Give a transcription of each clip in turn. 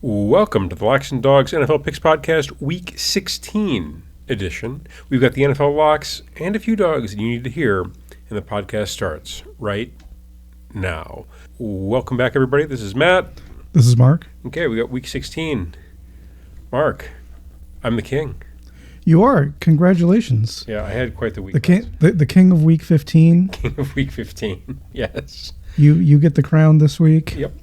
Welcome to the Locks and Dogs NFL Picks Podcast, Week 16 edition. We've got the NFL locks and a few dogs that you need to hear, and the podcast starts right now. Welcome back, everybody. This is Matt. This is Mark. Okay, we got Week 16. Mark, I'm the king. You are. Congratulations. Yeah, I had quite the week. The king of Week 15. King of Week 15, yes. You get the crown this week. Yep.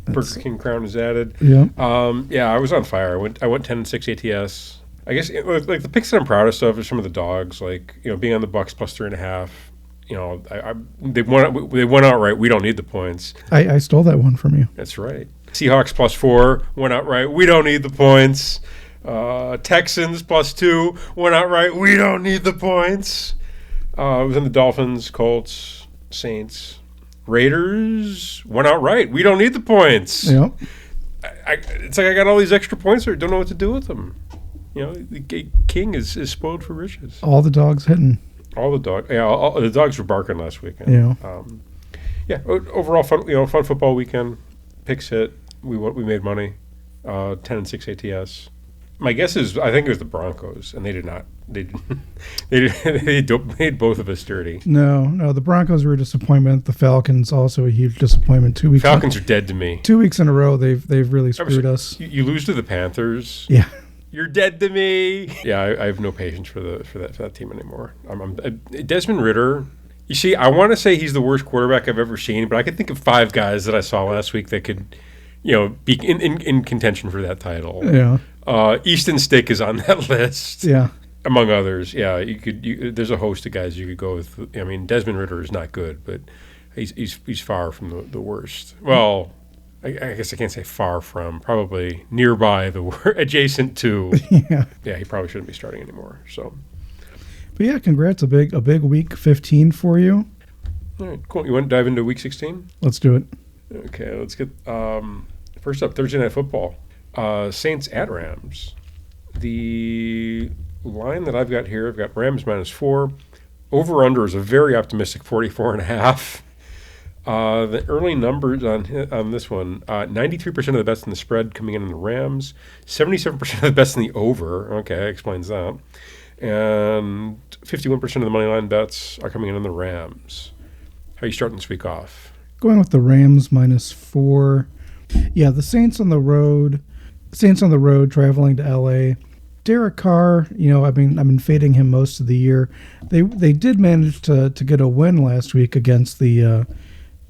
Burger King crown is added. Yeah. I was on fire. I went 10-6 ATS. I guess like the picks that I'm proudest of are some of the dogs, like being on the Bucks plus 3.5. They went outright. We don't need the points. I stole that one from you. That's right. Seahawks plus 4 went outright. We don't need the points. Texans plus 2 went outright. We don't need the points. I was in the Dolphins, Colts, Saints. Raiders went outright. We don't need the points. Yep. It's like I got all these extra points there. Don't know what to do with them. The king is spoiled for riches. All the dogs hitting. All the dogs. Yeah, all the dogs were barking last weekend. Yeah. Overall fun football weekend. Picks hit. We made money. 10-6 ATS. My guess is I think it was the Broncos, and they did not. They made both of us dirty. No. The Broncos were a disappointment. The Falcons also a huge disappointment. Falcons are dead to me. 2 weeks in a row, they've really screwed us. You lose to the Panthers. Yeah. You're dead to me. Yeah, I have no patience for that team anymore. Desmond Ridder. You see, I want to say he's the worst quarterback I've ever seen, but I could think of 5 guys that I saw last week that could, be in contention for that title. Yeah. Easton Stick is on that list. Yeah. Among others, yeah, there's a host of guys you could go with. I mean, Desmond Ridder is not good, but he's far from the worst. Well, I guess I can't say far from. Probably nearby adjacent to. Yeah, he probably shouldn't be starting anymore. So, but yeah, congrats! A big Week 15 for you. All right, cool. You want to dive into Week 16? Let's do it. Okay, let's get first up Thursday Night Football. Saints at Rams. The line that I've got here, I've got Rams -4. Over-under is a very optimistic 44.5. The early numbers on this one, 93% of the bets in the spread coming in the Rams, 77% of the bets in the over. Okay, explains that. And 51% of the money line bets are coming in on the Rams. How are you starting this week off? Going with the Rams -4. Yeah, the Saints on the road. Traveling to LA. Derek Carr, I've been fading him most of the year. They did manage to get a win last week against the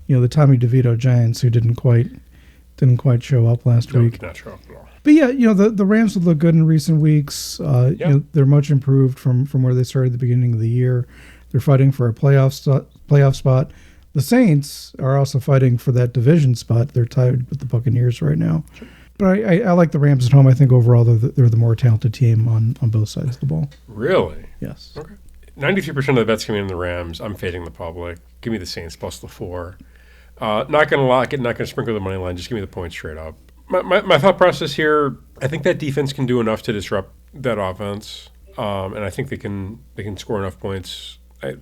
the Tommy DeVito Giants, who didn't quite show up last week. Did not show up at all. But yeah, the Rams have looked good in recent weeks. They're much improved from where they started at the beginning of the year. They're fighting for a playoff spot. The Saints are also fighting for that division spot. They're tied with the Buccaneers right now. Sure. But I like the Rams at home. I think overall they're the more talented team on both sides of the ball. Really? Yes. Okay. 93% of the bets coming in the Rams. I'm fading the public. Give me the Saints plus the 4. Not going to lock it. Not going to sprinkle the money line. Just give me the points straight up. My thought process here, I think that defense can do enough to disrupt that offense. And I think they can score enough points. I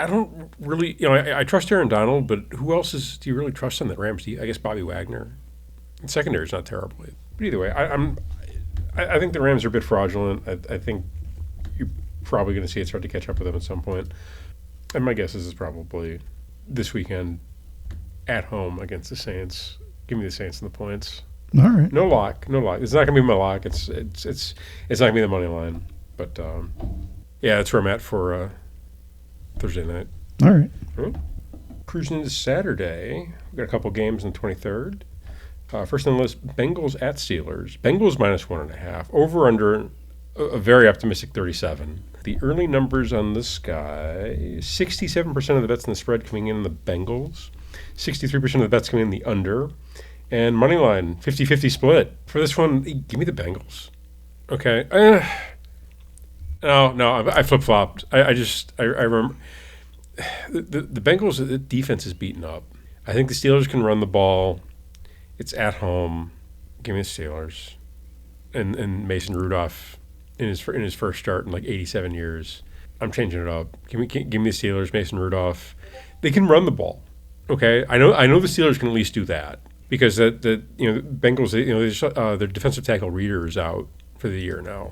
don't really, I trust Aaron Donald, but who else do you really trust on that Rams? I guess Bobby Wagner. The secondary is not terrible. But either way, I think the Rams are a bit fraudulent. I think you're probably going to see it start to catch up with them at some point. And my guess is it's probably this weekend at home against the Saints. Give me the Saints and the points. All right. No lock. It's not going to be my lock. It's not going to be the money line. But yeah, that's where I'm at for Thursday night. All right. Cruising into Saturday. We've got a couple games on the 23rd. First on the list, Bengals at Steelers. Bengals -1.5. Over under a very optimistic 37. The early numbers on this guy, 67% of the bets in the spread coming in the Bengals, 63% of the bets coming in the under, and money line 50-50 split. For this one, give me the Bengals. Okay. No, I flip-flopped. I remember the Bengals' defense is beaten up. I think the Steelers can run the ball. It's at home. Give me the Steelers. And Mason Rudolph in his first start in like 87 years. I'm changing it up. Give me the Steelers, Mason Rudolph. They can run the ball. Okay? I know the Steelers can at least do that. because the Bengals, their defensive tackle Reader is out for the year now,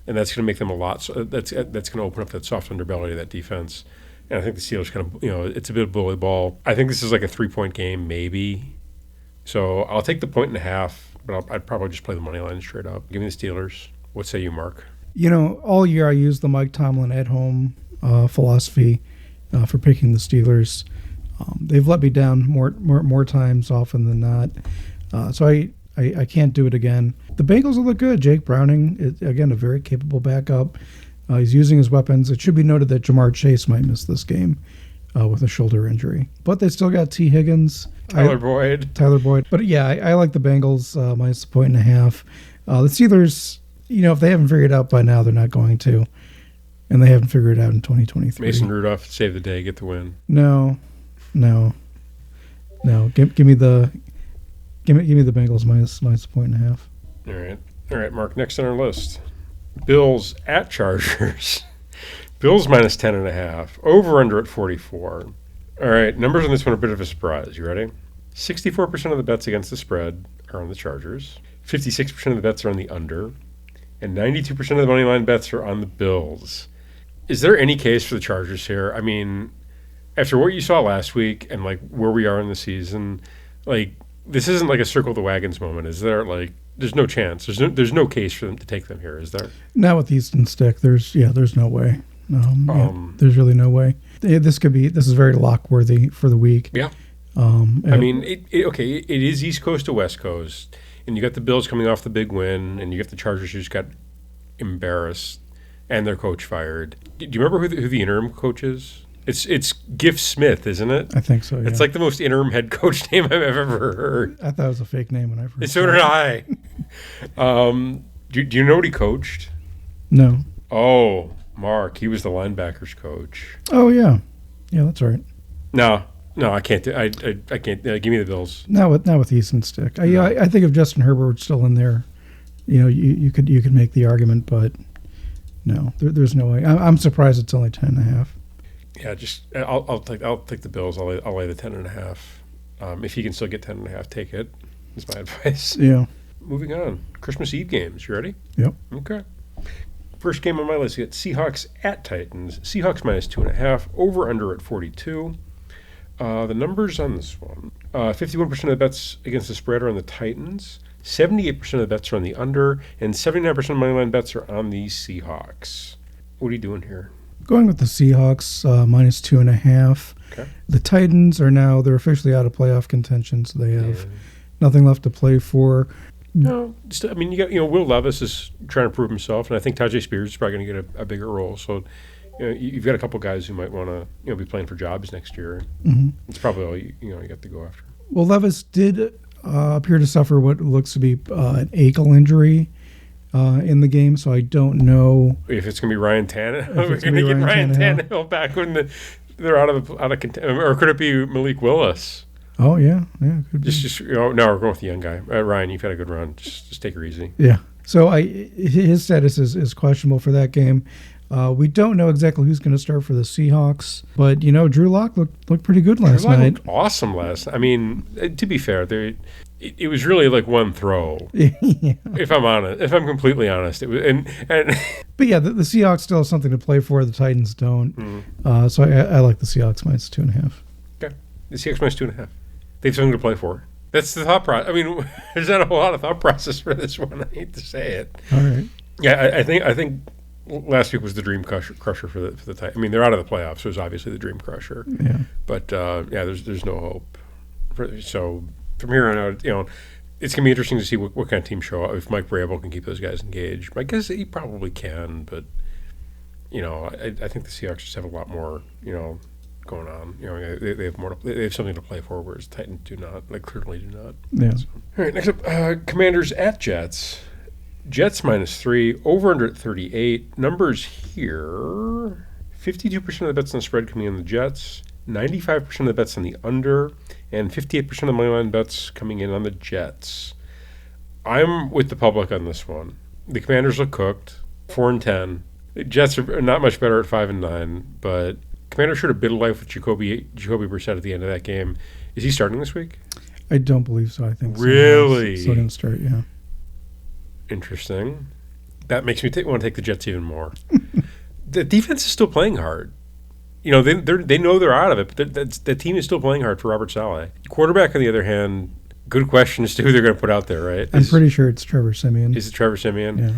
and that's going to make them a lot. So that's going to open up that soft underbelly of that defense. And I think the Steelers kind of, it's a bit of bully ball. I think this is like a 3-point game, maybe. So I'll take the 1.5, but I'd probably just play the money line straight up. Give me the Steelers. What say you, Mark? All year I used the Mike Tomlin at home philosophy for picking the Steelers. They've let me down more times often than not. So I can't do it again. The Bengals will look good. Jake Browning is, again, a very capable backup. He's using his weapons. It should be noted that Jamar Chase might miss this game with a shoulder injury. But they still got T. Higgins. Tyler Boyd. But, yeah, I like the Bengals minus the 1.5. The Steelers, if they haven't figured it out by now, they're not going to. And they haven't figured it out in 2023. Mason Rudolph, save the day, get the win. No. Give me the Bengals minus the 1.5. All right, Mark. Next on our list, Bills at Chargers. Bills minus 10.5. Over under at 44. All right, numbers on this one are a bit of a surprise. You ready? 64% of the bets against the spread are on the Chargers. 56% of the bets are on the under, and 92% of the money line bets are on the Bills. Is there any case for the Chargers here? I mean, after what you saw last week and like where we are in the season, like this isn't like a circle the wagons moment, is there? Like, there's no chance. There's no case for them to take them here, is there? Not with Easton Stick. There's no way. There's really no way. This is very lock worthy for the week. Yeah. I mean, it is East Coast to West Coast, and you got the Bills coming off the big win, and you got the Chargers who just got embarrassed and their coach fired. Do you remember who the interim coach is? It's Giff Smith, isn't it? I think so, yeah. It's like the most interim head coach name I've ever heard. I thought it was a fake name when I first So did I. Do you know what he coached? No. Oh, Mark, he was the linebackers coach. Oh, yeah. Yeah, that's right. No, I can't. I can't. Give me the Bills. Not with Easton Stick. I think if Justin Herbert still in there, you could make the argument, but no, there's no way. I'm surprised it's only 10.5. Yeah, I'll take the Bills. I'll lay the 10.5. If you can still get 10.5, take it. Is my advice. Yeah. Moving on. Christmas Eve games. You ready? Yep. Okay. First game on my list, you get Seahawks at Titans. Seahawks minus 2.5. Over under at 42. The numbers on this one: 51% of the bets against the spread are on the Titans. 78% of the bets are on the under, and 79% of moneyline bets are on the Seahawks. What are you doing here? Going with the Seahawks, minus 2.5. Okay. The Titans they're officially out of playoff contention, so they have nothing left to play for. No, I mean, you got Will Levis is trying to prove himself, and I think Tajay Spears is probably going to get a bigger role. So you've got a couple guys who might want to be playing for jobs next year. Mm-hmm. It's probably all you got to go after. Well, Levis did appear to suffer what looks to be an ankle injury in the game, so I don't know if it's going to be Ryan Tannehill. We're going to get Ryan Tannehill back when they're out of or could it be Malik Willis? Oh yeah, could be. No, we're going with the young guy. Ryan, you've had a good run. Just take her easy. Yeah. So his status is questionable for that game. We don't know exactly who's going to start for the Seahawks, but Drew Lock looked pretty good last night. Looked awesome last. I mean, to be fair, it was really like one throw. Yeah. If I'm completely honest, it was and But yeah, the Seahawks still have something to play for. The Titans don't. Mm-hmm. So I like the Seahawks minus 2.5. Okay, the Seahawks minus 2.5. They have something to play for. That's the thought process. I mean, there's not a whole lot of thought process for this one. I hate to say it. All right. Yeah, I think last week was the dream crusher for the Titans. I mean, they're out of the playoffs, so it was obviously the dream crusher. Yeah. But there's no hope. So from here on out, it's gonna be interesting to see what kind of team show up. If Mike Vrabel can keep those guys engaged, I guess he probably can. But I think the Seahawks just have a lot more going on. They have more. They have something to play for, whereas Titans do not. Like clearly do not. Yeah. So. All right. Next up, Commanders at Jets. Jets minus 3, over under at 38. Numbers here: 52% of the bets on the spread coming in the Jets, 95% of the bets on the under, and 58% of the moneyline bets coming in on the Jets. I'm with the public on this one. The Commanders look cooked, 4-10. The Jets are not much better at 5-9, but Commanders should have bit of life with Jacoby Brissett at the end of that game. Is he starting this week? I don't believe so. I think really still going to start. Yeah. Interesting. That makes me want to take the Jets even more. The defense is still playing hard. You know, they know they're out of it, but the team is still playing hard for Robert Saleh. Quarterback, on the other hand, good question as to who they're going to put out there, right? I'm pretty sure it's Trevor Siemian. Is it Trevor Siemian? Yeah.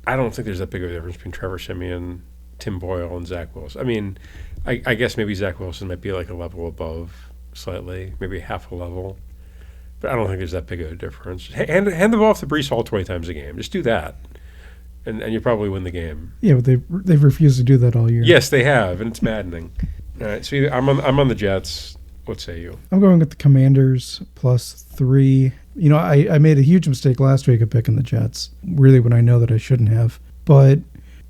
I don't think there's that big of a difference between Trevor Siemian, Tim Boyle, and Zach Wilson. I mean, I guess maybe Zach Wilson might be like a level above slightly, maybe half a level. But I don't think there's that big of a difference. Hand the ball off to Breece Hall 20 times a game. Just do that. And you probably win the game. Yeah, but they've refused to do that all year. Yes, they have, and it's maddening. All right, so I'm on the Jets. What say you? I'm going with the Commanders +3. You know, I made a huge mistake last week of picking the Jets, really, when I know that I shouldn't have. But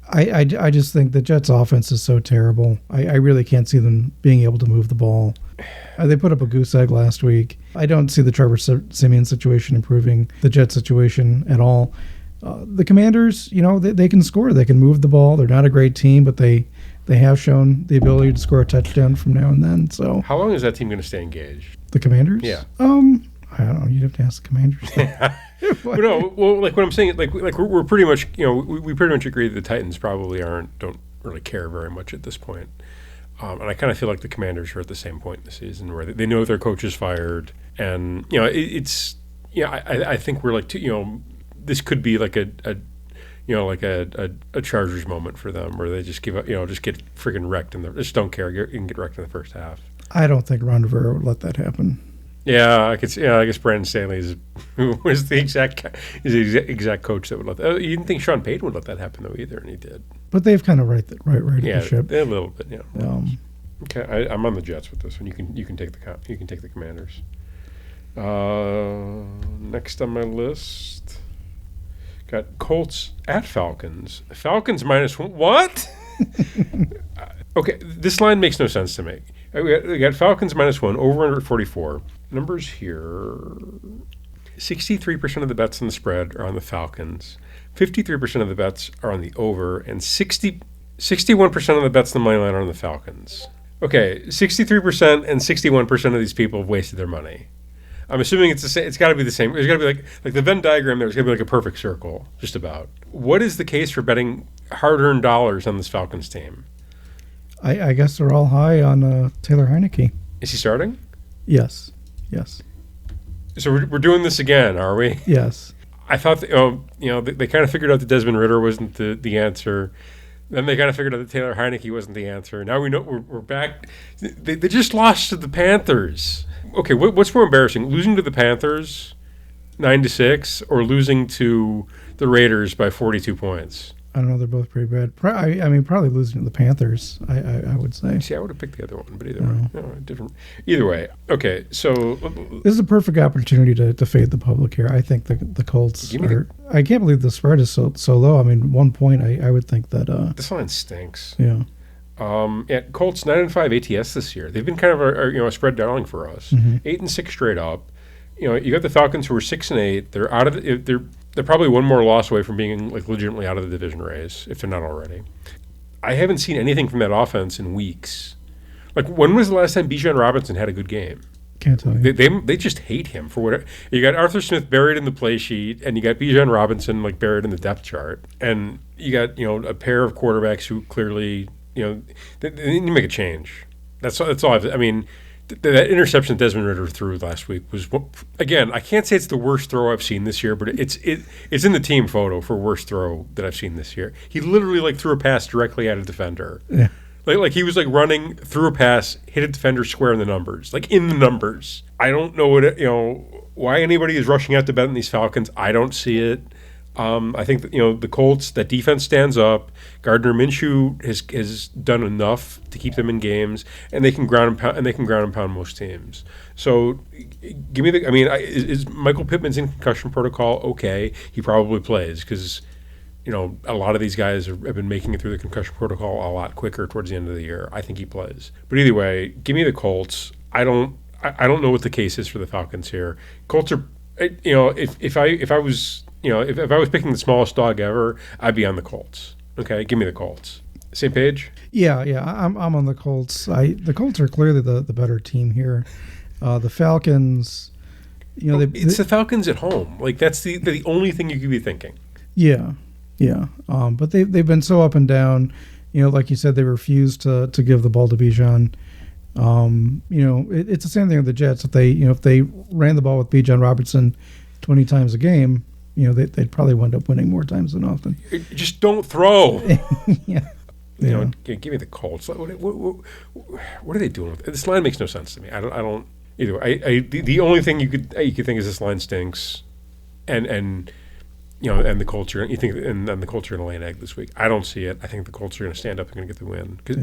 I just think the Jets' offense is so terrible. I really can't see them being able to move the ball. They put up a goose egg last week. I don't see the Trevor Siemian situation improving the Jets' situation at all. The Commanders, you know, they can score. They can move the ball. They're not a great team, but they have shown the ability to score a touchdown from now and then. So, how long is that team going to stay engaged? The Commanders? Yeah. I don't know. You'd have to ask the Commanders. But no, well, like what I'm saying, like we're pretty much, you know, we pretty much agree that the Titans probably don't really care very much at this point. And I kind of feel like the Commanders are at the same point in the season where they know their coach is fired, and you know it's I think we're like this could be like a Chargers moment for them where they just give up, just get freaking wrecked and just don't care. You can get wrecked in the first half. I don't think Ron Rivera would let that happen. Yeah, I guess Brandon Staley was the exact coach that would let that. You didn't think Sean Payton would let that happen though either, and he did. But they've kind of right the ship. A little bit, yeah. Okay, I'm on the Jets with this one. You can take the Commanders. Next on my list, got Colts at Falcons. Falcons -1. What? Okay, this line makes no sense to me. We got Falcons -1, over under 44. Numbers here. 63% of the bets on the spread are on the Falcons. 53% of the bets are on the over, and 61% of the bets on the money line are on the Falcons. Okay, 63% and 61% of these people have wasted their money. I'm assuming it's the same. It's got to be the same. There's got to be like the Venn diagram. There's got to be like a perfect circle, just about. What is the case for betting hard-earned dollars on this Falcons team? I guess they're all high on Taylor Heineke. Is he starting? Yes. So we're doing this again, are we? Yes. I thought that, they kind of figured out that Desmond Ridder wasn't the answer. Then they kind of figured out that Taylor Heineke wasn't the answer. Now we know we're back. They just lost to the Panthers. Okay, what's more embarrassing, losing to the Panthers 9-6 or losing to the Raiders by 42 points? I don't know. They're both pretty bad. I mean, probably losing to the Panthers, I would say. See, I would have picked the other one, but different. Either way. Okay, so this is a perfect opportunity to fade the public here. I think the Colts are. I can't believe the spread is so low. I mean, 1 point. I would think that. This line stinks. Yeah. Colts 9-5 ATS this year. They've been kind of a spread darling for us. 8-6 straight up. You got the Falcons who are 6-8. They're out of They're probably one more loss away from being like legitimately out of the division race, if they're not already. I haven't seen anything from that offense in weeks. Like, when was the last time Bijan Robinson had a good game? Can't tell you. They just hate him for whatever. You got Arthur Smith buried in the play sheet, and you got Bijan Robinson like buried in the depth chart, and you got a pair of quarterbacks who clearly they need to make a change. That's all. I mean. That interception Desmond Ridder threw last week was, again, I can't say it's the worst throw I've seen this year, but it's in the team photo for worst throw that I've seen this year. He literally threw a pass directly at a defender. Yeah. Like he was running through a pass, hit a defender square in the numbers. Like in the numbers. I don't know why anybody is rushing out to bet on these Falcons. I don't see it. I think that, the Colts, that defense stands up. Gardner Minshew has done enough to keep them in games, and they can ground and pound most teams. So, give me is Michael Pittman's in concussion protocol? Okay, he probably plays because a lot of these guys have been making it through the concussion protocol a lot quicker towards the end of the year. I think he plays, but either way, give me the Colts. I don't know what the case is for the Falcons here. Colts are, if I was. If I was picking the smallest dog ever, I'd be on the Colts. Okay, give me the Colts. Same page? Yeah, I'm on the Colts. The Colts are clearly the better team here. The Falcons, It's the Falcons at home. Like that's the only thing you could be thinking. Yeah. But they've been so up and down. Like you said, they refuse to give the ball to Bijan. It's the same thing with the Jets. If they ran the ball with Bijan Robertson 20 times a game, they'd probably wind up winning more times than often. Just don't throw. Yeah. Give me the Colts. What are they doing with it? This line makes no sense to me. I don't either. The only thing you could think is this line stinks, and the Colts are the Colts are going to lay an egg this week. I don't see it. I think the Colts are going to stand up and going to get the win because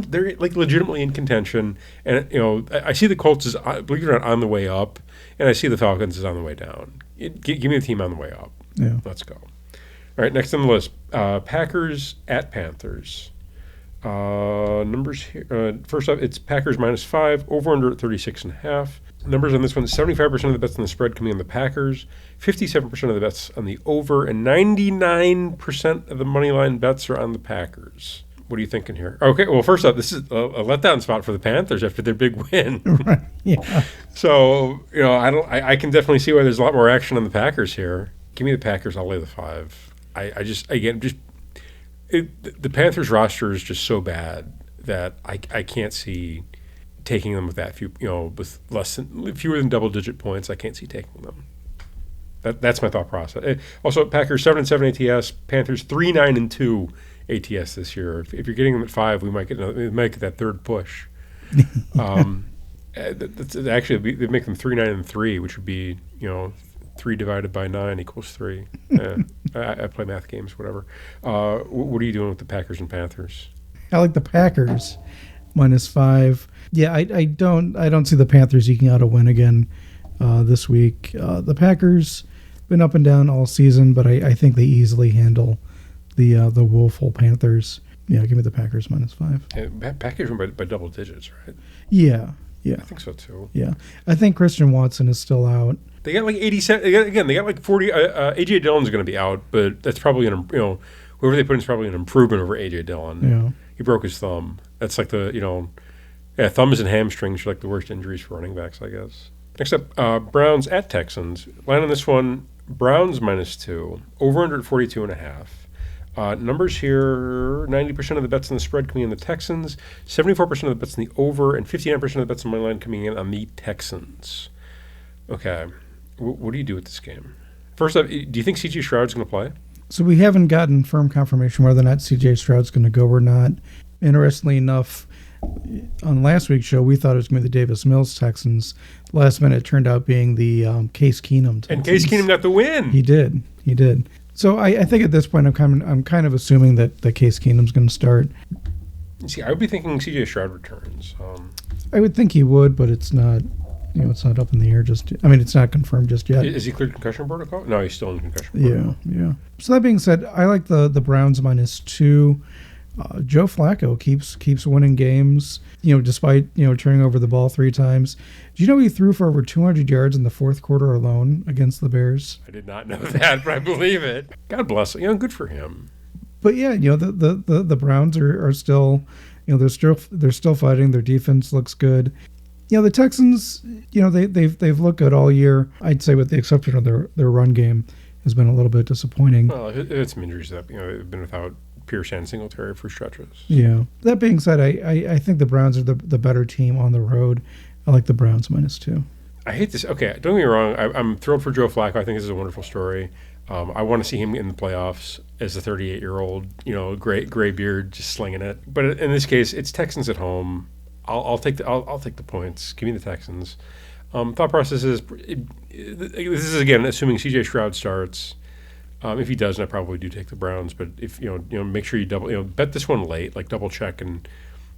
they're like legitimately in contention. And I see the Colts is, believe it or not, on the way up, and I see the Falcons is on the way down. Give me the team on the way up. Yeah, let's go. All right, next on the list, Packers at Panthers. Numbers here. First up, it's Packers -5, over under at 36.5. Numbers on this one, 75% of the bets on the spread coming on the Packers, 57% of the bets on the over, and 99% of the money line bets are on the Packers. What are you thinking here? Okay, well, first up, this is a letdown spot for the Panthers after their big win. Right. Yeah. So, I can definitely see why there's a lot more action on the Packers here. Give me the Packers. I'll lay the 5. The Panthers roster is just so bad that I can't see taking them with that few, with fewer than double-digit points. I can't see taking them. That's my thought process. Also, Packers 7-7 ATS, Panthers 3-9-2 ATS this year. If you're getting them at 5, we might get that third push. Actually, they make them 3-9-3, which would be 3 divided by 9 equals 3. I play math games, whatever. What are you doing with the Packers and Panthers? I like the Packers -5. Yeah, I don't see the Panthers eking out a win again this week. The Packers been up and down all season, but I think they easily handle the woeful Panthers. Yeah, give me the Packers -5. And Packers win by double digits, right? Yeah. I think so too. Yeah, I think Christian Watson is still out. They got like 87. They got like 40. AJ Dillon's going to be out, but that's probably whoever they put in is probably an improvement over AJ Dillon. Yeah, he broke his thumb. That's like thumbs and hamstrings are like the worst injuries for running backs, I guess. Next up, Browns at Texans. Line on this one, Browns -2, over under at 42.5. Numbers here, 90% of the bets on the spread coming in the Texans, 74% of the bets on the over, and 59% of the bets on my line coming in on the Texans. Okay, what do you do with this game? First up, do you think C.J. Stroud's going to play? So we haven't gotten firm confirmation whether or not C.J. Stroud's going to go or not. Interestingly enough, on last week's show, we thought it was going to be the Davis Mills Texans. Last minute, it turned out being the Case Keenum Texans. And Case Keenum got the win. He did. So I think at this point, I'm kind of assuming that Case Keenum's going to start. See, I would be thinking C.J. Stroud returns. I would think he would, but it's not. It's not up in the air it's not confirmed just yet. Is he cleared concussion protocol? No, he's still in concussion protocol. Yeah. So that being said, I like the Browns -2. Joe Flacco keeps winning games, despite, turning over the ball 3 times. Do you know he threw for over 200 yards in the fourth quarter alone against the Bears? I did not know that, but I believe it. God bless him. Good for him. But yeah, the Browns are still, they're still fighting. Their defense looks good. The Texans, they've looked good all year. I'd say with the exception of their run game has been a little bit disappointing. Well, it's some injuries that they've been without Pierce and Singletary for stretches. Yeah. That being said, I think the Browns are the better team on the road. I like the Browns -2. I hate this. Okay, don't get me wrong. I'm thrilled for Joe Flacco. I think this is a wonderful story. I want to see him in the playoffs as a 38-year-old, gray beard, just slinging it. But in this case, it's Texans at home. I'll take the points. Give me the Texans. Thought process is this is again assuming C.J. Stroud starts. If he doesn't, I probably do take the Browns. But if make sure you double bet this one late, like double check, and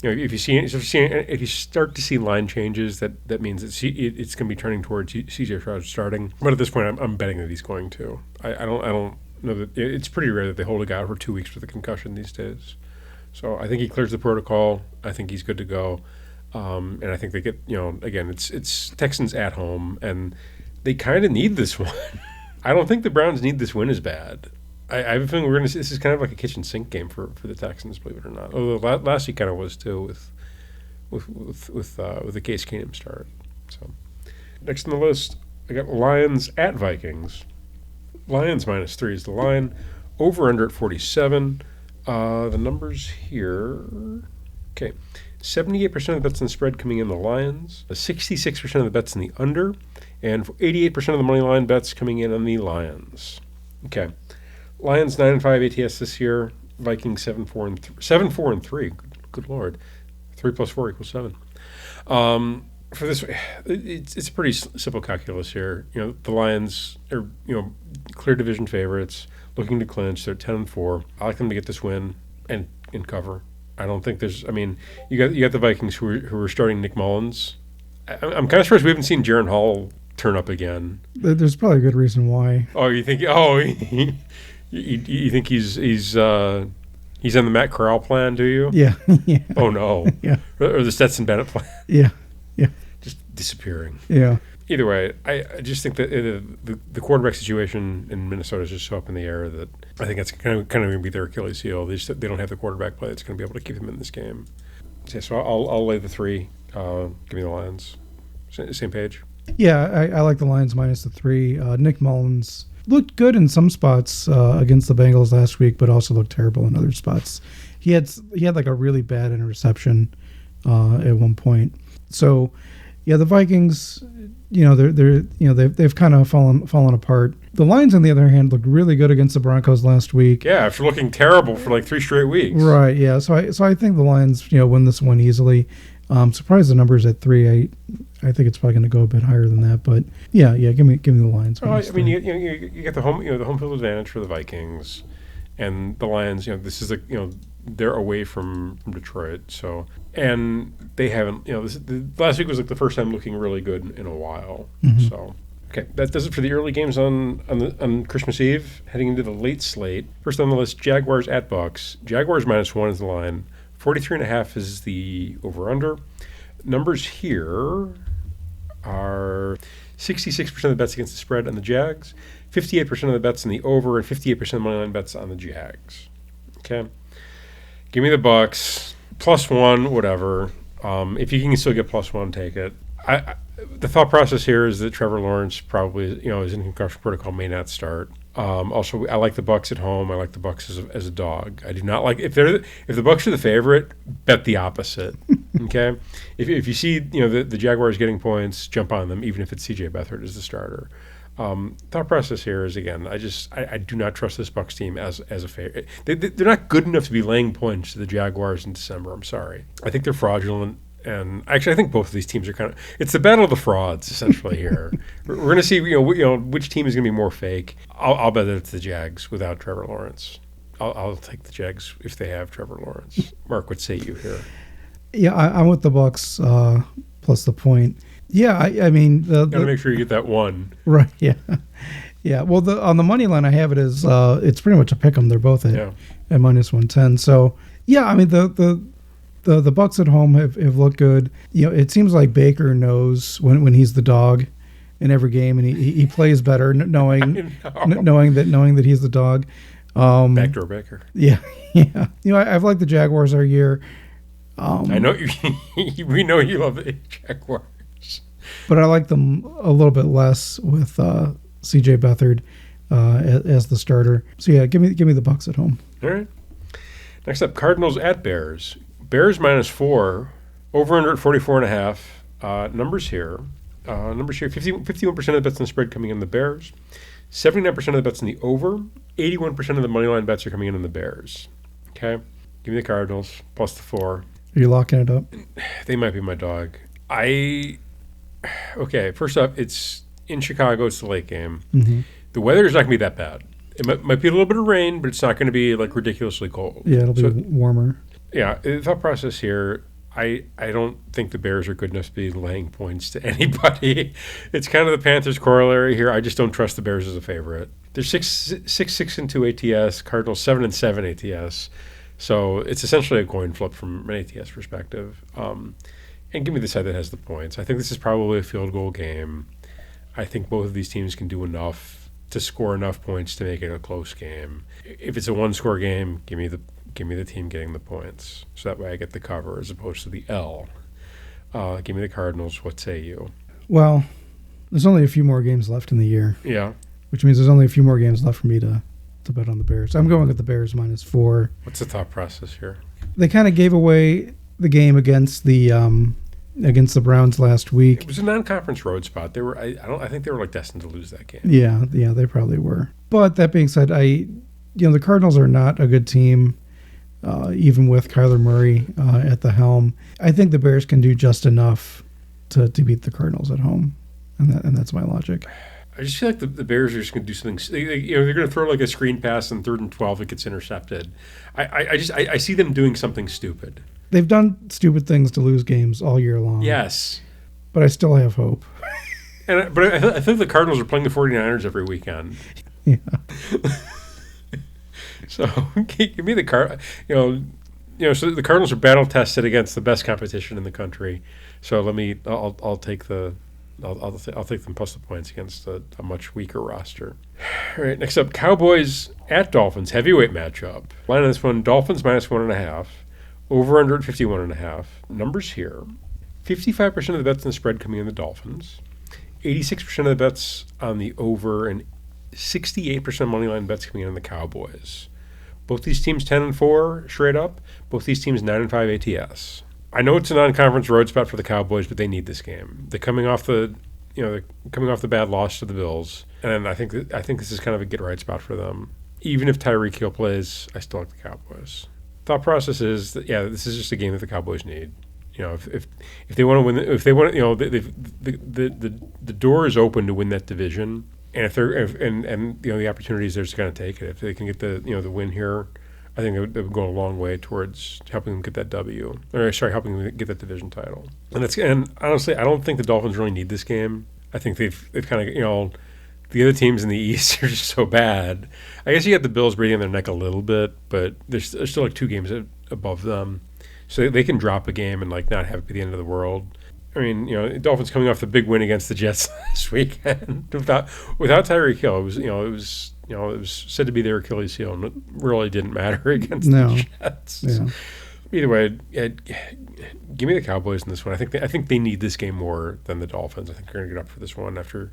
if you start to see line changes, that means it's going to be turning towards C.J. Stroud starting. But at this point, I'm betting that he's going to. I don't know that it's pretty rare that they hold a guy out for 2 weeks with a concussion these days. So I think he clears the protocol. I think he's good to go. And I think they get, again, it's Texans at home, and they kind of need this one. I don't think the Browns need this win as bad. I have a feeling we're going to see this is kind of like a kitchen sink game for the Texans, believe it or not. Although last week kind of was too with the Case Keenum start. So next on the list, I got Lions at Vikings. Lions -3 is the line. Over under at 47. The numbers here. Okay. 78% of the bets in the spread coming in the Lions. 66% of the bets in the under. And 88% of the money line bets coming in on the Lions. Okay. Lions 9-5 ATS this year. Vikings 7-4-3. Good Lord. 3 + 4 = 7. For this, it's pretty simple calculus here. The Lions are clear division favorites, looking to clinch. They're 10-4. I like them to get this win and cover. I don't think there's. I mean, you got the Vikings who are starting Nick Mullins. I'm kind of surprised we haven't seen Jaron Hall turn up again. There's probably a good reason why. Oh, you think? Oh, you think he's on the Matt Corral plan? Do you? Yeah. Yeah. Oh no. Yeah. Or the Stetson Bennett plan. Yeah. Yeah. Just disappearing. Yeah. Either way, I just think that the quarterback situation in Minnesota is just so up in the air that I think that's kind of going to be their Achilles heel. They don't have the quarterback play that's going to be able to keep them in this game. So I'll lay the 3. Give me the Lions. Same page. Yeah, I like the Lions -3. Nick Mullins looked good in some spots against the Bengals last week, but also looked terrible in other spots. He had like a really bad interception at one point. So, yeah, the Vikings, they've kind of fallen apart. The Lions, on the other hand, looked really good against the Broncos last week. Yeah, after looking terrible for like 3 straight weeks. Right. Yeah. So I think the Lions, win this one easily. Surprised the number's at 3. I think it's probably going to go a bit higher than that, but yeah, give me the Lions. Oh, I mean, you get the home field advantage for the Vikings, and the Lions. This is they're away from Detroit, so and they haven't. Last week was like the first time looking really good in a while. Mm-hmm. So okay, that does it for the early games on Christmas Eve. Heading into the late slate, first on the list, Jaguars at Bucks. Jaguars -1 is the line. 43.5 is the over/under. Numbers here are 66% of the bets against the spread on the Jags, 58% of the bets on the over, and 58% of money line bets on the Jags. Okay, give me the Bucks +1, whatever. If you can still get +1, take it. The thought process here is that Trevor Lawrence probably is in concussion protocol, may not start. Also, I like the Bucks at home. I like the Bucks as a dog. I do not like if the Bucks are the favorite, bet the opposite. Okay, if you see the Jaguars getting points, jump on them, even if it's C.J. Beathard as the starter. Thought process here is again, I do not trust this Bucks team as a favorite. They're not good enough to be laying points to the Jaguars in December. I'm sorry. I think they're fraudulent. And actually, I think both of these teams are it's the battle of the frauds, essentially, here. We're going to see, which team is going to be more fake. I'll bet that it's the Jags without Trevor Lawrence. I'll take the Jags if they have Trevor Lawrence. Mark, what say you here? Yeah, I'm with the Bucks plus the point. Yeah, I mean, got to make sure you get that 1. Right. Yeah, yeah. Well, on the money line, I have it as it's pretty much a pick 'em. They're both at -110. So yeah, I mean the Bucks at home have looked good. It seems like Baker knows when he's the dog in every game, and he plays better knowing that he's the dog. Backdoor Baker. Yeah, yeah. I've liked the Jaguars all year. I know we know you love the Jaguars, but I like them a little bit less with C.J. Beathard as the starter. So yeah, give me the Bucks at home. All right. Next up, Cardinals at Bears. Bears -4, over under at 44.5. Numbers here, 51% of the bets in the spread coming in the Bears, 79% of the bets in the over, 81% of the money line bets are coming in the Bears. Okay, give me the Cardinals plus the 4. Are you locking it up? They might be my dog. Okay, first up, it's in Chicago. It's the late game. Mm-hmm. The weather is not going to be that bad. It might be a little bit of rain, but it's not going to be like ridiculously cold. Yeah, it'll be warmer. Yeah, the thought process here, I don't think the Bears are good enough to be laying points to anybody. It's kind of the Panthers corollary here. I just don't trust the Bears as a favorite. They're 6-2 ATS, Cardinals 7-7 ATS. So it's essentially a coin flip from an ATS perspective. And give me the side that has the points. I think this is probably a field goal game. I think both of these teams can do enough to score enough points to make it a close game. If it's a one-score game, give me the team getting the points. So that way I get the cover as opposed to the L. Give me the Cardinals. What say you? Well, There's only a few more games left in the year. Yeah. Which means there's only a few more games left for me to bet on the Bears. I'm going with the Bears -4. What's the thought process here? They kind of gave away the game against the Browns last week. It was a non-conference road spot. They were. I think they were like destined to lose that game. Yeah, they probably were. But that being said, the Cardinals are not a good team, even with Kyler Murray at the helm. I think the Bears can do just enough to beat the Cardinals at home, and that's my logic. I just feel like the Bears are just going to do something. They're going to throw like a screen pass on 3rd and 12. It gets intercepted. I see them doing something stupid. They've done stupid things to lose games all year long. Yes, but I still have hope. But I think the Cardinals are playing the 49ers every weekend. Yeah. So give me the So the Cardinals are battle tested against the best competition in the country. So I'll take them plus the points against a much weaker roster. All right, next up, Cowboys at Dolphins, heavyweight matchup. Line on this one: Dolphins -1.5, over under at 51.5. Numbers here: 55% of the bets in the spread coming in the Dolphins, 86% of the bets on the over, and 68% money line bets coming in on the Cowboys. Both these teams 10-4 straight up. Both these teams 9-5 ATS. I know it's a non-conference road spot for the Cowboys, but they need this game. They're coming off the bad loss to the Bills, and I think this is kind of a get right spot for them. Even if Tyreek Hill plays, I still like the Cowboys. Thought process is that this is just a game that the Cowboys need. If they want to win, if they want, the door is open to win that division. And the opportunities they're just going to take it. If they can get the win here, I think it would go a long way towards helping them get that helping them get that division title. And honestly, I don't think the Dolphins really need this game. I think they've kind of the other teams in the East are just so bad. I guess you got the Bills breathing their neck a little bit, but there's still like 2 games above them, so they can drop a game and like not have it be the end of the world. I mean, Dolphins coming off the big win against the Jets last weekend without Tyreek Hill. It was said to be their Achilles heel, and it really didn't matter against the Jets. Yeah. Either way, give me the Cowboys in this one. I think they need this game more than the Dolphins. I think they're going to get up for this one after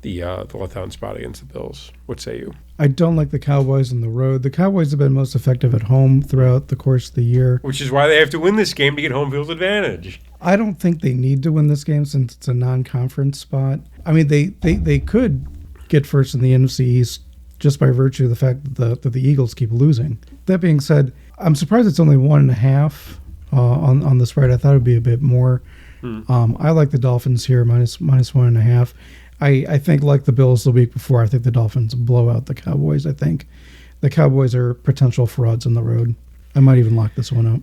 the letdown spot against the Bills. What say you? I don't like the Cowboys on the road. The Cowboys have been most effective at home throughout the course of the year. Which is why they have to win this game to get home field advantage. I don't think they need to win this game since it's a non-conference spot. I mean, they could get first in the NFC East just by virtue of the fact that the Eagles keep losing. That being said, I'm surprised it's only 1.5 on the spread. I thought it would be a bit more. I like the Dolphins here, minus 1.5. I think, like the Bills the week before, I think the Dolphins blow out the Cowboys. I think the Cowboys are potential frauds on the road. I might even lock this one up.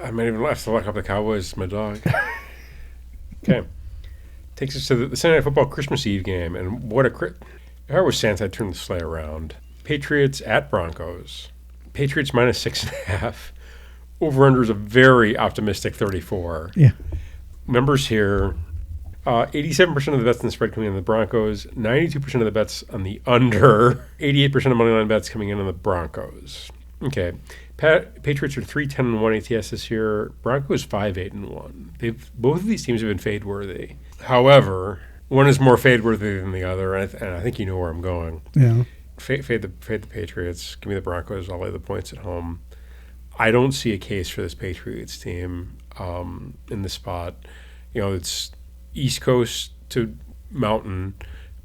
I might even have to lock up the Cowboys, my dog. Okay. Takes us to the Sunday Night Football Christmas Eve game. And what if I was Santa, I'd turn the sleigh around. Patriots at Broncos. Patriots -6.5. Over-under is a very optimistic 34. Yeah. Numbers here. 87% of the bets in the spread coming in on the Broncos, 92% of the bets on the under, 88% of money line bets coming in on the Broncos. Okay. Patriots are 3-10-1 ATS this year. Broncos 5-8-1. Both of these teams have been fade worthy. However, one is more fade worthy than the other, and I think you know where I'm going. Yeah. Fade the Patriots. Give me the Broncos. I'll lay the points at home. I don't see a case for this Patriots team in the spot. It's East Coast to Mountain,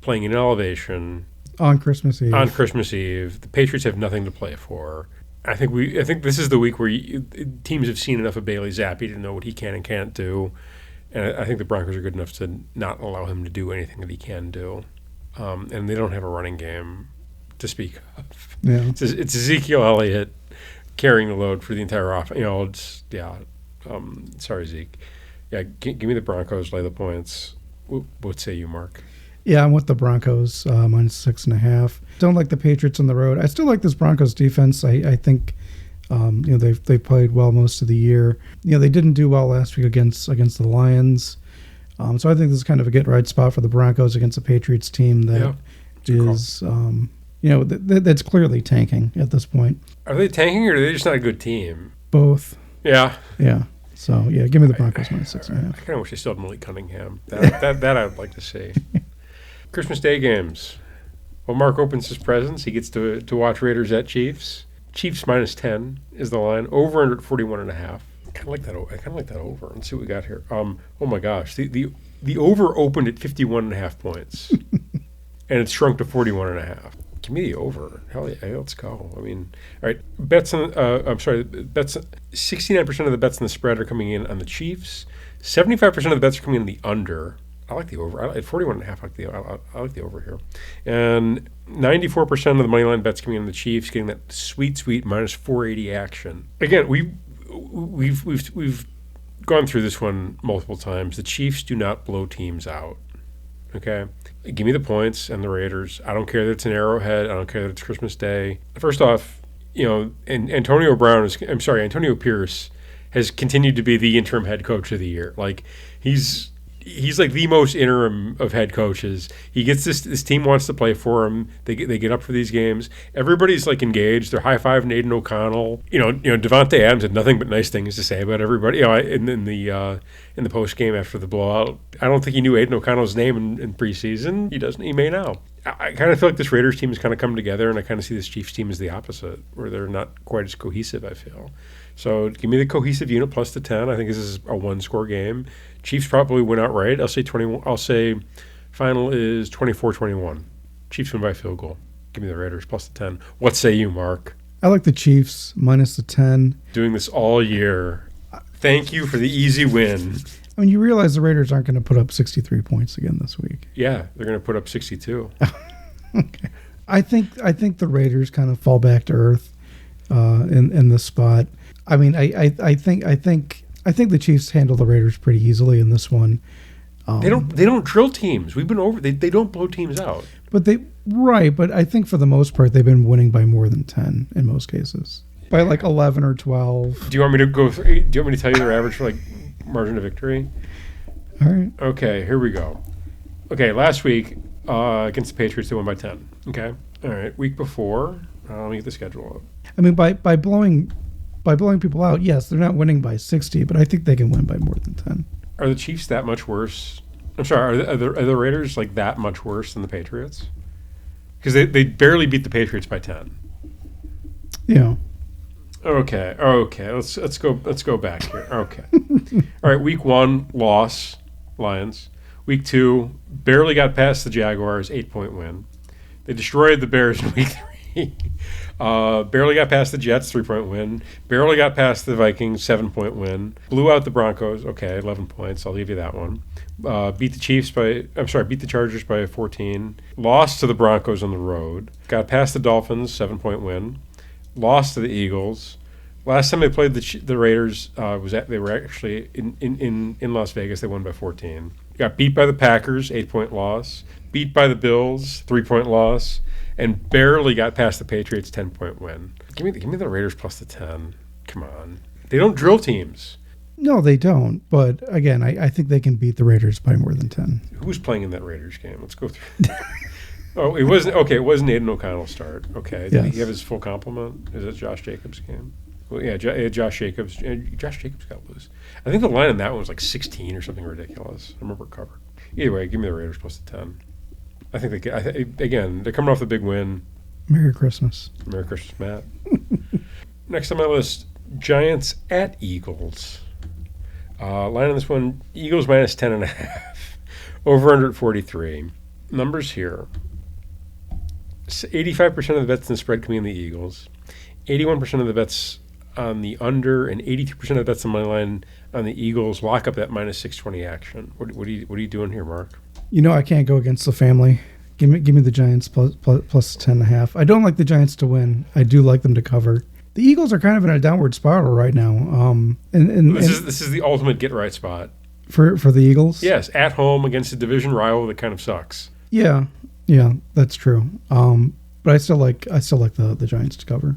playing in elevation on Christmas Eve. The Patriots have nothing to play for. I think this is the week where teams have seen enough of Bailey Zappi to know what he can and can't do, and I think the Broncos are good enough to not allow him to do anything that he can do. And they don't have a running game to speak of. Yeah, it's Ezekiel Elliott carrying the load for the entire offense. Sorry, Zeke. Yeah, give me the Broncos, lay the points. What say you, Mark? Yeah, I'm with the Broncos, -6.5. Don't like the Patriots on the road. I still like this Broncos defense. I think they've played well most of the year. They didn't do well last week against the Lions. So I think this is kind of a get right spot for the Broncos against a Patriots team that is that's clearly tanking at this point. Are they tanking, or are they just not a good team? Both. Yeah. Yeah. So, yeah, give me the Broncos -6.5. I kind of wish they still had Malik Cunningham. That I would like to see. Christmas Day games. Well, Mark opens his presents. He gets to watch Raiders at Chiefs. Chiefs -10 is the line. Over under at 41.5. I kind of like that over. Let's see what we got here. Oh my gosh, the over opened at 51.5 points, and it's shrunk to 41.5. Give me the over. Hell yeah, hey, let's go. I mean, all right. Bets. 69% of the bets in the spread are coming in on the Chiefs. 75% of the bets are coming in the under. I like the over. At 41.5, I like the over here. And 94% of the money line bets coming in the Chiefs, getting that sweet -480 action. Again, we've gone through this one multiple times. The Chiefs do not blow teams out. Okay, give me the points and the Raiders. I don't care that it's an Arrowhead. I don't care that it's Christmas Day. First off, and Antonio Pierce has continued to be the interim head coach of the year. Like he's like the most interim of head coaches. He gets this team wants to play for him. They get up for these games. Everybody's like engaged. They're high-fiving Aiden O'Connell. Devontae Adams had nothing but nice things to say about everybody. In the post game after the blowout, I don't think he knew Aiden O'Connell's name in preseason. He doesn't. He may now. I kind of feel like this Raiders team has kind of come together, and I kind of see this Chiefs team as the opposite, where they're not quite as cohesive, I feel. So give me the cohesive unit plus the 10. I think this is a one-score game. Chiefs probably win outright. I'll say 21. I'll say final is 24-21. Chiefs win by field goal. Give me the Raiders plus the 10. What say you, Mark? I like the Chiefs minus the 10. Doing this all year. Thank you for the easy win. I mean, you realize the Raiders aren't going to put up 63 points again this week. Yeah, they're going to put up 62. Okay. I think the Raiders kind of fall back to earth in this spot. I mean, I think the Chiefs handle the Raiders pretty easily in this one. They don't drill teams. We've been over. They don't blow teams out. But I think for the most part they've been winning by more than 10 in most cases, by like 11 or 12. Do you want me to go through? Do you want me to tell you their average for like margin of victory? All right. Okay, here we go. Okay, last week against the Patriots they won by 10. Okay. All right. Week before, let me get the schedule up. I mean, by blowing people out, yes, they're not winning by 60, but I think they can win by more than 10. Are the Chiefs that much worse? I'm sorry, are the Raiders like that much worse than the Patriots? Because they barely beat the Patriots by 10. Yeah. Okay. Let's go back here. Okay. All right. Week 1 loss, Lions. Week 2 barely got past the Jaguars, 8-point win. They destroyed the Bears in week 3. Barely got past the Jets, 3-point win. Barely got past the Vikings, 7-point win. Blew out the Broncos. Okay, 11 points. I'll leave you that one. Beat the Chargers by 14. Lost to the Broncos on the road. Got past the Dolphins, 7-point win. Lost to the Eagles. Last time they played the Raiders they were actually in Las Vegas. They won by 14. Got beat by the Packers, 8-point loss. Beat by the Bills, 3-point loss. And barely got past the Patriots, 10-point win. Give me the Raiders plus the 10. Come on. They don't drill teams. No, they don't. But again, I think they can beat the Raiders by more than 10. Who's playing in that Raiders game? Let's go through. Oh, it wasn't Aiden O'Connell start. Okay. Did he have his full complement? Is it Josh Jacobs' game? Well, yeah, Josh Jacobs. Josh Jacobs got loose. I think the line on that one was like 16 or something ridiculous. I remember it covered. Either way, give me the Raiders plus the 10. I think they're coming off the big win. Merry Christmas. Merry Christmas, Matt. Next on my list, Giants at Eagles. Line on this one, Eagles minus 10.5. Over under at 43. Numbers here. 85% of the bets in the spread coming in the Eagles. 81% of the bets on the under, and 82% of the bets on money line on the Eagles. Lock up that minus 620 action. What are you doing here, Mark? I can't go against the family. Give me the Giants plus 10.5. I don't like the Giants to win. I do like them to cover. The Eagles are kind of in a downward spiral right now. This is the ultimate get right spot for the Eagles. Yes, at home against a division rival that kind of sucks. Yeah, that's true. But I still like the Giants to cover.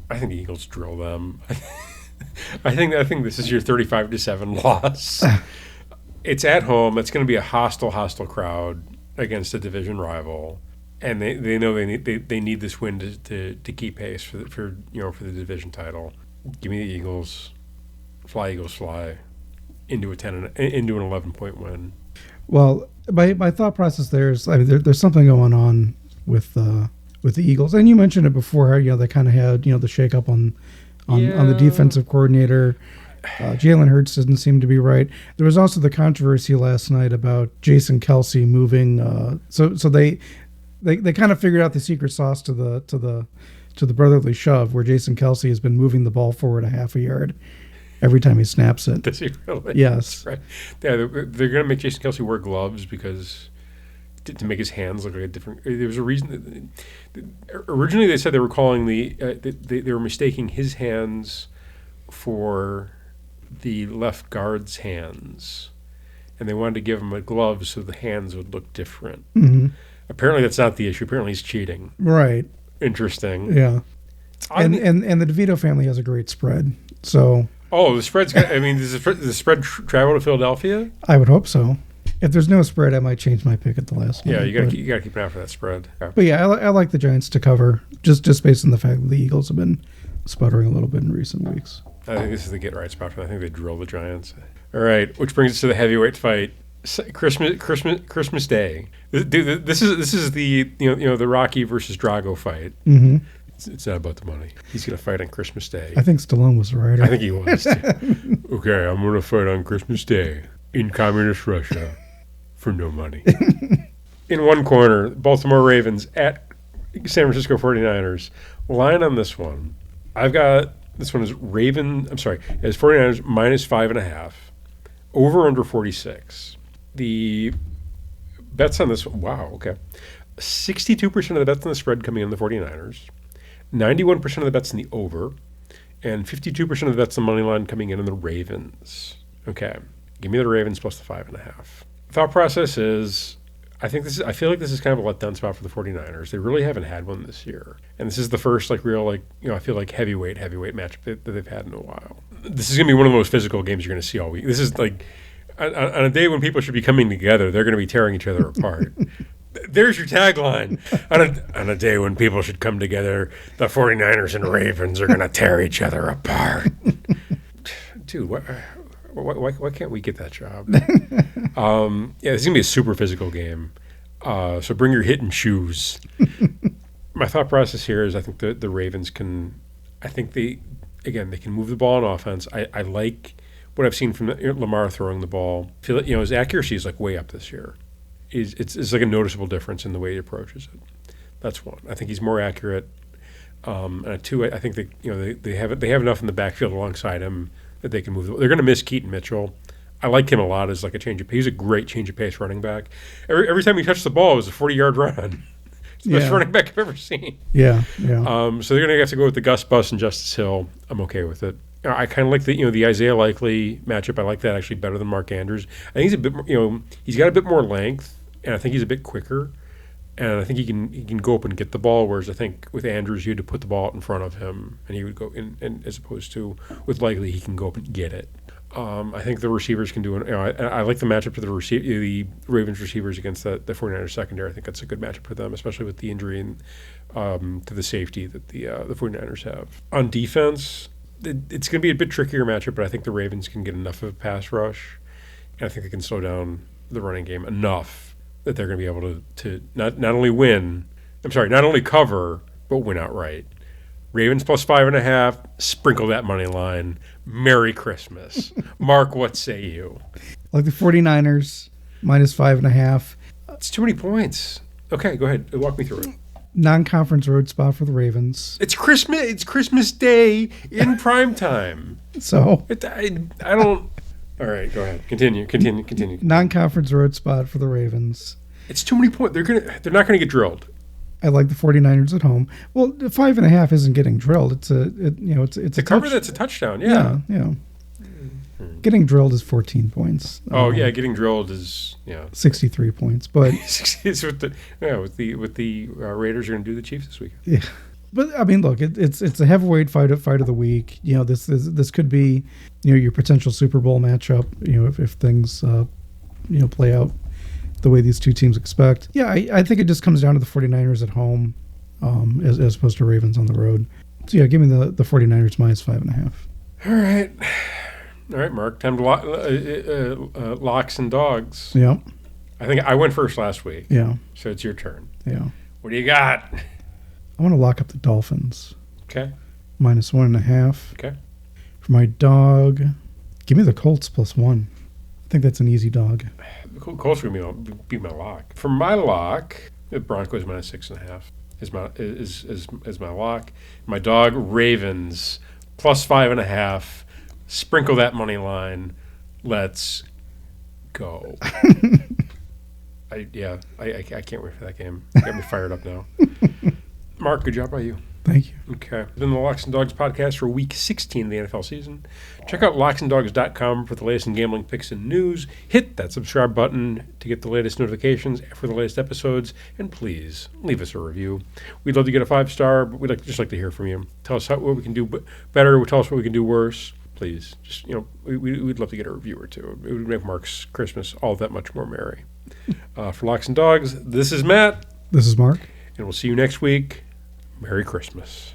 I think the Eagles drill them. I think this is your 35-7 loss. It's at home. It's going to be a hostile crowd against a division rival, and they know they need this win to keep pace for the division title. Give me the Eagles. Fly Eagles fly into an 11-point win. Well, my thought process there is, I mean, there's something going on with the Eagles, and you mentioned it before. How, they kind of had the shakeup on the defensive coordinator. Jalen Hurts didn't seem to be right. There was also the controversy last night about Jason Kelce moving. So they kind of figured out the secret sauce to the brotherly shove, where Jason Kelce has been moving the ball forward a half a yard every time he snaps it. Does he really? Yes. Right. Yeah, they're going to make Jason Kelce wear gloves because to make his hands look like a different. There was a reason. Originally, they said they were calling they were mistaking his hands for the left guard's hands, and they wanted to give him a glove so the hands would look different. Mm-hmm. Apparently, that's not the issue. Apparently, he's cheating. Right. Interesting. Yeah. And the DeVito family has a great spread. So. Oh, the spread's got. I mean, does the spread travel to Philadelphia? I would hope so. If there's no spread, I might change my pick at the last minute. Yeah, you got to keep an eye for that spread. Yeah. But yeah, I like the Giants to cover just based on the fact that the Eagles have been sputtering a little bit in recent weeks. I think this is the get right spot for them. I think they drill the Giants. All right, which brings us to the heavyweight fight, Christmas Day. This is the the Rocky versus Drago fight. Mm-hmm. It's not about the money. He's going to fight on Christmas Day. I think Stallone was the writer. I think he was too. Okay, I'm going to fight on Christmas Day in communist Russia for no money. In one corner, Baltimore Ravens at San Francisco 49ers. Line on this one. I've got. This one is as 49ers minus 5.5. Over under 46. The bets on this one, wow, okay. 62% of the bets on the spread coming in the 49ers. 91% of the bets in the over. And 52% of the bets on the money line coming in the Ravens. Okay, give me the Ravens plus the 5.5. Thought process is, I feel like this is kind of a letdown spot for the 49ers. They really haven't had one this year. And this is the first I feel like heavyweight matchup that they've had in a while. This is going to be one of the most physical games you're going to see all week. This is like, on a day when people should be coming together, they're going to be tearing each other apart. There's your tagline. On a day when people should come together, the 49ers and Ravens are going to tear each other apart. Dude, why can't we get that job? Yeah, this is going to be a super physical game. So bring your hitting shoes. My thought process here is I think the Ravens can – I think they can move the ball on offense. I like what I've seen from Lamar throwing the ball. I feel like, his accuracy is like way up this year. It's like a noticeable difference in the way he approaches it. That's one. I think he's more accurate. And two, I think that they have enough in the backfield alongside him that they can move. They're going to miss Keaton Mitchell. I like him a lot as like a change of pace. He's a great change of pace running back. Every time he touched the ball, it was a 40-yard run. It's the best running back I've ever seen. Yeah. So they're going to have to go with the Gus Bus and Justice Hill. I'm okay with it. I kind of like the Isaiah Likely matchup. I like that actually better than Mark Andrews. I think he's a bit more, he's got a bit more length, and I think he's a bit quicker. And I think he can go up and get the ball, whereas I think with Andrews, you had to put the ball out in front of him, and he would go in, and as opposed to with Likely, he can go up and get it. I think the receivers can do it. I like the matchup for the Ravens receivers against the 49ers secondary. I think that's a good matchup for them, especially with the injury to the safety that the 49ers have. On defense, it's going to be a bit trickier matchup, but I think the Ravens can get enough of a pass rush, and I think they can slow down the running game enough that they're going to be able to not only cover, but win outright. Ravens plus 5.5, sprinkle that money line. Merry Christmas. Mark, what say you? Like the 49ers, minus 5.5. It's too many points. Okay, go ahead. Walk me through it. Non-conference road spot for the Ravens. It's Christmas. It's Christmas Day in prime time. So I don't. All right, go ahead. Continue. Non-conference road spot for the Ravens. It's too many points. They're not gonna get drilled. I like the 49ers at home. Well, 5.5 isn't getting drilled. It's a cover that's a touchdown. Yeah. Mm-hmm. Getting drilled is 14 points. Getting drilled is 63 points. But it's with the Raiders are going to do the Chiefs this weekend. Yeah, but I mean, look, it's a heavyweight fight of the week. This could be your potential Super Bowl matchup. If things play out the way these two teams expect. Yeah, I think it just comes down to the 49ers at home as opposed to Ravens on the road. So yeah, give me the 49ers minus 5.5. All right, Mark. Time to locks and dogs. Yeah. I I think I went first last week. Yeah. So it's your turn. Yeah. What do you got? I want to lock up the Dolphins. Okay. -1.5. Okay. For my dog, give me the Colts +1. I think that's an easy dog. Colts are going to be my lock. For my lock, the Broncos -6.5 is my lock. My dog, Ravens, +5.5. Sprinkle that money line. Let's go. I can't wait for that game. Got me fired up now. Mark, good job by you. Thank you. Okay. Then the Locks and Dogs podcast for week 16 of the NFL season. Check out locksanddogs.com for the latest in gambling picks and news. Hit that subscribe button to get the latest notifications for the latest episodes. And please leave us a review. We'd love to get a 5-star, but we'd just like to hear from you. Tell us what we can do better. Tell us what we can do worse. Please, just we'd love to get a review or two. It would make Mark's Christmas all that much more merry. For Locks and Dogs, this is Matt. This is Mark. And we'll see you next week. Merry Christmas.